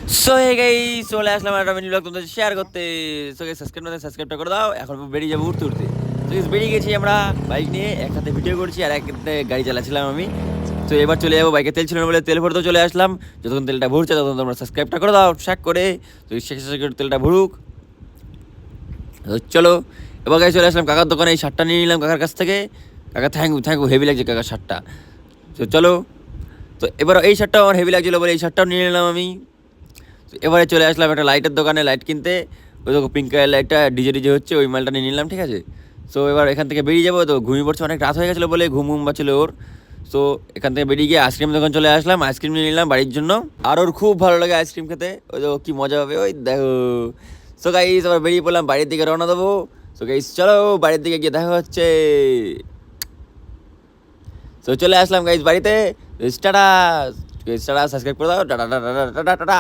So hey guys, চলে আসলাম একটা mini blog তোমাদের শেয়ার করতে। সো গাইস, সাবস্ক্রাইবটা করে দাও। এখন বেরিয়ে যাবো উঠতে উঠতে। তো গাইস, বেরিয়ে গেছি আমরা বাইক নিয়ে। এক হাতে ভিডিও করছি আর এক হাতে গাড়ি চালাচ্ছিলাম আমি। তো এবার চলে যাবো, বাইকে তেল ছিল না বলে তেল ভরতে চলে আসলাম। যতক্ষণ তেলটা ভরছে ততক্ষণ তোমরা সাবস্ক্রাইবটা করে দাও শেয়ার করে। তো শেষ করে তেলটা ভরুক। তো চলো, এবার গাড়ি চলে আসলাম কাকার দোকানে। এই শার্টটা নিয়ে নিলাম কাকার কাছ থেকে। কাকা থ্যাংক ইউ, হেভি লাগছে কাকার শার্টটা। তো চলো, তো এবার এই শার্টটাও আমার হেভি লাগছিলো বলে এই শার্টটাও নিয়ে নিলাম আমি। তো এবারে চলে আসলাম একটা লাইটের দোকানে লাইট কিনতে। ওই দেখো পিঙ্ক কালার লাইটটা ডিজে ডিজে হচ্ছে, ওই মালটা নিয়ে নিলাম, ঠিক আছে। সো এবার এখান থেকে বেরিয়ে যাবো। তো ঘুমিয়ে পড়ছে, অনেক রাত হয়ে গেছিলো বলে ঘুম ঘুম পাচ্ছিলো ওর। সো এখান থেকে বেরিয়ে গিয়ে আইসক্রিম দোকান চলে আসলাম, আইসক্রিম নিয়ে নিলাম বাড়ির জন্য। আর ওর খুব ভালো লাগে আইসক্রিম খেতে, ওই দেখো কী মজা হবে, ওই দেখো। সো গাইস, আবার বেরিয়ে পড়লাম বাড়ির দিকে রওনা দেবো। সো গাইস চলো, বাড়ির দিকে গিয়ে দেখা হচ্ছে। সো চলে আসলাম গাইস বাড়িতে। টাটা। টাটা, সাবস্ক্রাইব করে দাও। Tata tata tata tata.